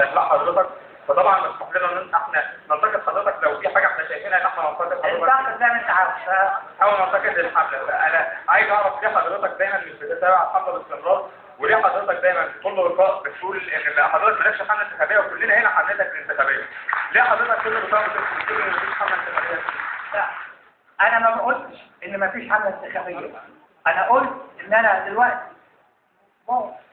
لا حضرتك، فطبعا مسموح لنا ان احنا ننتقد حضرتك لو في حاجه احنا شايفينها ان احنا ننتقد حضرتك. انت زي ما انت عاوز. حاول ننتقد الحمله. انا عايز اعرف ليه حضرتك دايما مش بتتابع الحمله باستمرار، وليه حضرتك دايما في كل لقاء بتقول ان حضرتك مالكش حمله انتخابيه وكلنا هنا حملتك الانتخابيه؟ ليه حضرتك كل لقاء بتقول ان مفيش حمله انتخابيه؟ لا، انا ما قلتش ان مفيش حمله انتخابيه. انا قلت ان انا دلوقتي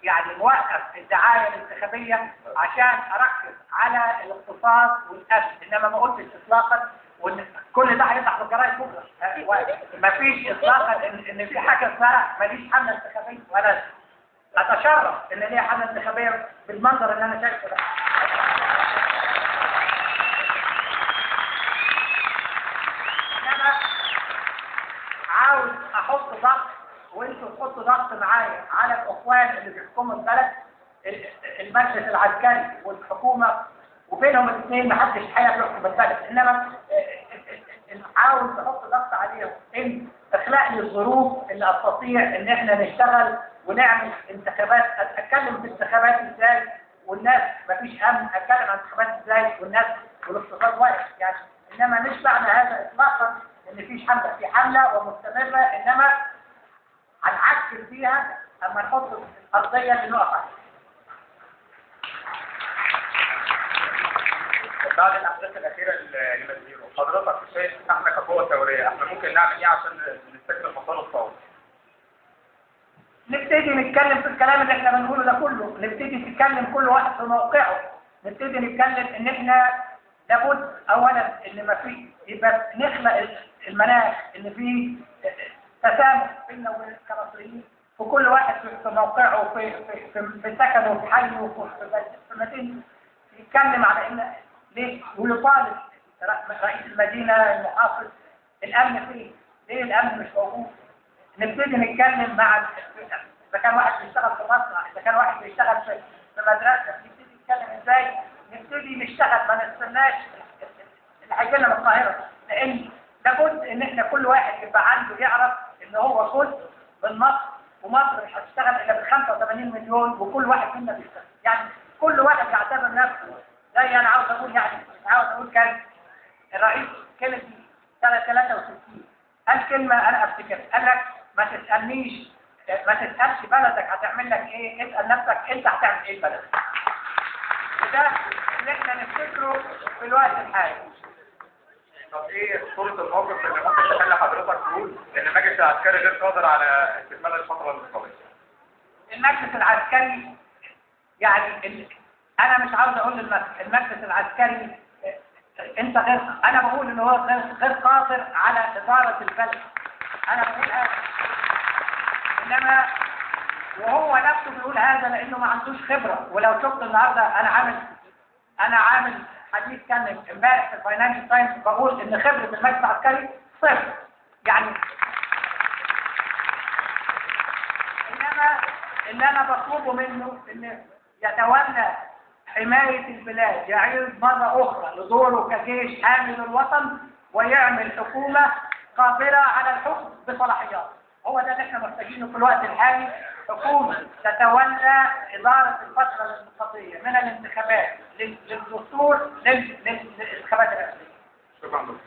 يعني موقف الدعايه الانتخابيه عشان اركز على الاقتصاد والامن، انما ما قلتش اطلاقا وان كل ده هيطلع في الجرايد بكره. مفيش اطلاقا ان في حاجه اسمها ماليش حمله انتخابيه، وانا اتشرف ان ليا حمله انتخابيه بالمنظر اللي انا شايفه ده. انما عاوز احط ضغط وانتوا تحطوا ضغط معايا على الاخوان اللي بيحكموا البلد، المجلس العسكري والحكومه، وبينهم الاثنين محدش حقيقه بيحكم البلد، انما عاوز احط ضغط عليهم ان اخلق لي الظروف اللي استطيع ان احنا نشتغل ونعمل انتخابات. اتكلم في انتخابات ازاي والناس مفيش امن، اتكلم عن انتخابات ازاي والناس والاقتصاد واقف يعني. انما مش معنى هذا اطلاقا ان مفيش حمله، في حمله ومستمره، انما هنعكس فيها اما نحط الارضيه اللي نقف عليها. بعد الاحداث الاخيره اللي بتديره حضرتك شايف احنا كقوه ثوريه احنا ممكن نعمل ايه عشان نستكمل مسار الثوره؟ نبتدي نتكلم في الكلام اللي احنا بنقوله ده كله، نبتدي نتكلم كل واحد في موقعه، نبتدي نتكلم ان احنا لابد اولا ان ما في يبقى نخلق المناخ ان في تسامح بيننا وبين كمصريين، وكل واحد في موقعه في سكنه في حيه في مدينته يتكلم على ان ليه، ويطالب رئيس المدينه المحافظ الامن فين؟ ليه الامن مش موجود؟ نبتدي نتكلم مع اذا كان واحد بيشتغل في مصنع، اذا كان واحد بيشتغل في مدرسه، نبتدي نتكلم ازاي نبتدي نشتغل، ما نستناش اللي هيجي لنا من القاهره، لان لابد ان احنا كل واحد يبقى عنده يعرف ان هو جزء من مصر، ومصر مش هتشتغل الا ب 85 مليون، وكل واحد منا بيشتغل، يعني كل واحد يعتبر نفسه زي انا عاوز اقول، يعني عاوز اقول كان الرئيس كينيدي سنه 63 قال كلمه انا افتكرها، قال لك ما تسالنيش، ما تسالش بلدك هتعمل لك ايه، اسال نفسك انت هتعمل ايه لبلدك. وده اللي احنا نفتكره في الوقت الحالي. طب ايه صورة الموقف اللي ممكن تخلي حضرتك تقول ان المجلس العسكري غير قادر على استكمال الفترة الانتقالية؟ المجلس العسكري يعني انا مش عاوز اقول المجلس العسكري انت غير، انا بقول ان هو غير قادر على ادارة البلد، انا بقول هذا، انما وهو نفسه بيقول هذا لانه ما عندوش خبرة. ولو شفت النهارده انا عامل حديث كان امبارح في الفاينانشال تايمز بقول ان خبرة المجلس العسكري صفر، يعني انما اللي انا بطلبه منه ان يتولى حماية البلاد، يعيد مرة أخرى لدوره كجيش حامل الوطن، ويعمل حكومة قادرة على الحكم بصلاحيات. هو ده اللي احنا محتاجينه في الوقت الحالي، حكومة تتولى إدارة الفترة الانتقالية من الانتخابات للدستور للانتخابات الرئاسية. شكرا.